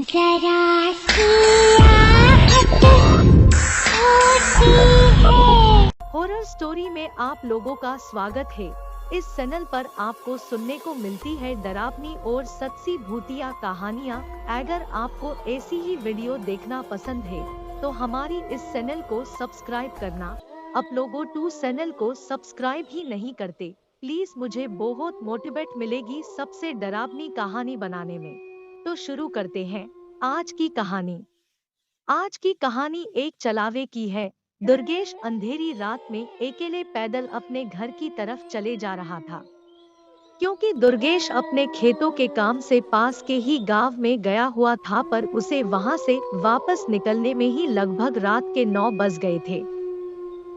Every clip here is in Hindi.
जरा सी आहट होती है। हॉरर स्टोरी में आप लोगों का स्वागत है। इस चैनल पर आपको सुनने को मिलती है डरावनी और सच्ची भूतिया कहानियाँ। अगर आपको ऐसी ही वीडियो देखना पसंद है तो हमारी इस चैनल को सब्सक्राइब करना। आप लोगों टू चैनल को सब्सक्राइब ही नहीं करते, प्लीज मुझे बहुत मोटिवेट मिलेगी सबसे डरावनी कहानी बनाने में। तो शुरू करते हैं आज की कहानी। आज की कहानी एक चलावे की है। दुर्गेश अंधेरी रात में अकेले पैदल अपने घर की तरफ चले जा रहा था। क्योंकि दुर्गेश अपने खेतों के काम से पास के ही गांव में गया हुआ था, पर उसे वहां से वापस निकलने में ही लगभग रात के 9 बज गए थे।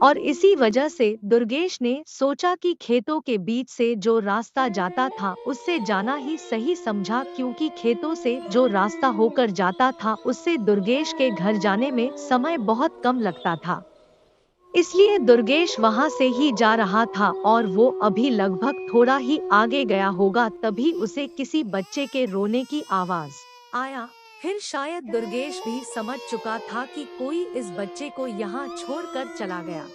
और इसी वजह से दुर्गेश ने सोचा कि खेतों के बीच से जो रास्ता जाता था उससे जाना ही सही समझा, क्योंकि खेतों से जो रास्ता होकर जाता था उससे दुर्गेश के घर जाने में समय बहुत कम लगता था। इसलिए दुर्गेश वहां से ही जा रहा था और वो अभी लगभग थोड़ा ही आगे गया होगा, तभी उसे किसी बच्चे के रोने की आवाज आया। फिर शायद दुर्गेश भी समझ चुका था कि कोई इस बच्चे को यहाँ छोड़कर चला गया।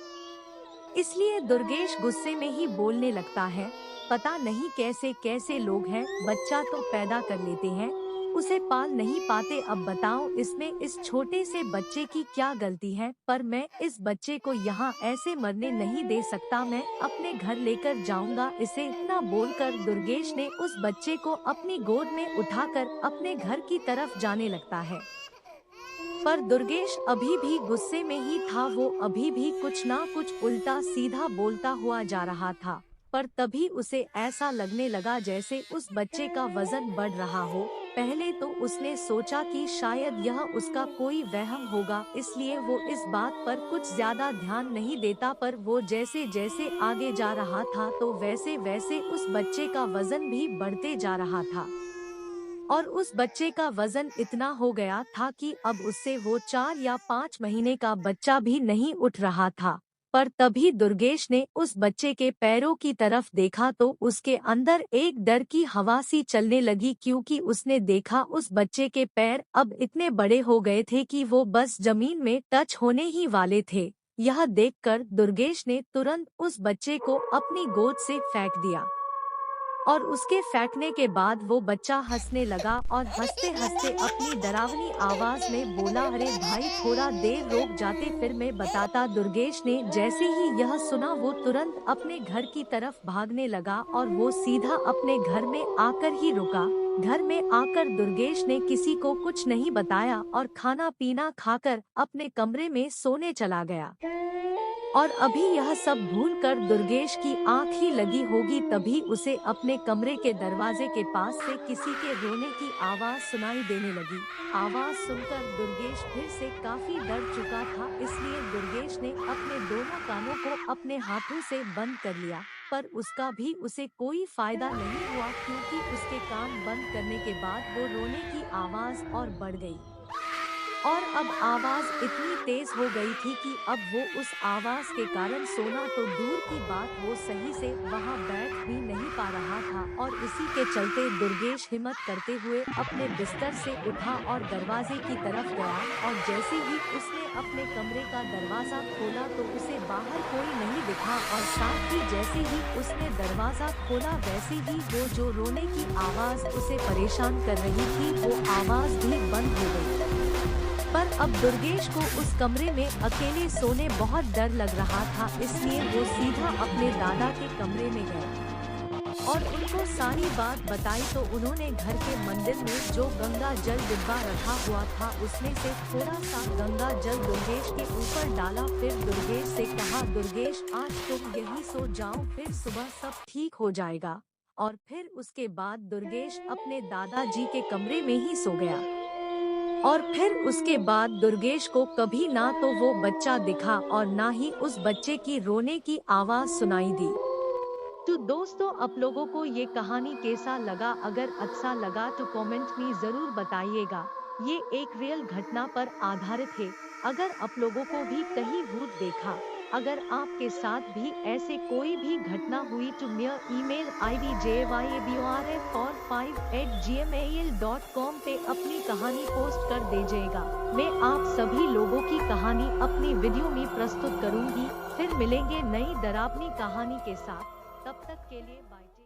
इसलिए दुर्गेश गुस्से में ही बोलने लगता है, पता नहीं कैसे कैसे लोग हैं, बच्चा तो पैदा कर लेते हैं, उसे पाल नहीं पाते। अब बताओ इसमें इस छोटे से बच्चे की क्या गलती है? पर मैं इस बच्चे को यहाँ ऐसे मरने नहीं दे सकता, मैं अपने घर लेकर जाऊंगा इसे। इतना बोलकर दुर्गेश ने उस बच्चे को अपनी गोद में उठाकर अपने घर की तरफ जाने लगता है। पर दुर्गेश अभी भी गुस्से में ही था, वो अभी भी कुछ ना कुछ उल्टा सीधा बोलता हुआ जा रहा था। पर तभी उसे ऐसा लगने लगा जैसे उस बच्चे का वजन बढ़ रहा हो। पहले तो उसने सोचा कि शायद यह उसका कोई वहम होगा, इसलिए वो इस बात पर कुछ ज्यादा ध्यान नहीं देता। पर वो जैसे जैसे आगे जा रहा था तो वैसे वैसे उस बच्चे का वजन भी बढ़ते जा रहा था। और उस बच्चे का वजन इतना हो गया था कि अब उससे वो 4 या 5 महीने का बच्चा भी नहीं उठ रहा था। पर तभी दुर्गेश ने उस बच्चे के पैरों की तरफ देखा तो उसके अंदर एक डर की हवा सी चलने लगी, क्योंकि उसने देखा उस बच्चे के पैर अब इतने बड़े हो गए थे कि वो बस जमीन में टच होने ही वाले थे। यह देखकर दुर्गेश ने तुरंत उस बच्चे को अपनी गोद से फेंक दिया। और उसके फेंकने के बाद वो बच्चा हंसने लगा और हंसते हंसते अपनी डरावनी आवाज में बोला, अरे भाई थोड़ा देर रुक जाते फिर मैं बताता। दुर्गेश ने जैसे ही यह सुना वो तुरंत अपने घर की तरफ भागने लगा और वो सीधा अपने घर में आकर ही रुका। घर में आकर दुर्गेश ने किसी को कुछ नहीं बताया और खाना पीना खाकर अपने कमरे में सोने चला गया। और अभी यह सब भूलकर दुर्गेश की आंख ही लगी होगी, तभी उसे अपने कमरे के दरवाजे के पास से किसी के रोने की आवाज सुनाई देने लगी। आवाज सुनकर दुर्गेश फिर से काफी डर चुका था, इसलिए दुर्गेश ने अपने दोनों कानों को अपने हाथों से बंद कर लिया। पर उसका भी उसे कोई फायदा नहीं हुआ, क्योंकि उसके कान बंद करने के बाद वो रोने की आवाज और बढ़ गई। और अब आवाज इतनी तेज हो गई थी कि अब वो उस आवाज के कारण सोना तो दूर की बात, वो सही से वहां बैठ भी नहीं पा रहा था। और इसी के चलते दुर्गेश हिम्मत करते हुए अपने बिस्तर से उठा और दरवाजे की तरफ गया। और जैसे ही उसने अपने कमरे का दरवाजा खोला तो उसे बाहर कोई नहीं दिखा, और साथ ही जैसे ही उसने दरवाजा खोला वैसे ही वो जो रोने की आवाज उसे परेशान कर रही थी वो आवाज भी बंद हो गई। पर अब दुर्गेश को उस कमरे में अकेले सोने बहुत डर लग रहा था, इसलिए वो सीधा अपने दादा के कमरे में गया और उनको सारी बात बताई। तो उन्होंने घर के मंदिर में जो गंगा जल डिब्बा रखा हुआ था उसमें से थोड़ा सा गंगा जल दुर्गेश के ऊपर डाला। फिर दुर्गेश से कहा, दुर्गेश आज तुम यही सो जाओ, फिर सुबह सब ठीक हो जाएगा। और फिर उसके बाद दुर्गेश अपने दादाजी के कमरे में ही सो गया। और फिर उसके बाद दुर्गेश को कभी ना तो वो बच्चा दिखा और ना ही उस बच्चे की रोने की आवाज सुनाई दी। तो दोस्तों, आप लोगों को ये कहानी कैसा लगा? अगर अच्छा लगा तो कमेंट में जरूर बताइएगा। ये एक रियल घटना पर आधारित है। अगर आप लोगों को भी कहीं भूत देखा अगर आपके साथ भी ऐसे कोई भी घटना हुई तो मेरा ईमेल ID jyaborf5@gmail.com पे अपनी कहानी पोस्ट कर दीजिएगा। मैं आप सभी लोगों की कहानी अपनी वीडियो में प्रस्तुत करूंगी। फिर मिलेंगे नई डरावनी कहानी के साथ। तब तक के लिए बाय।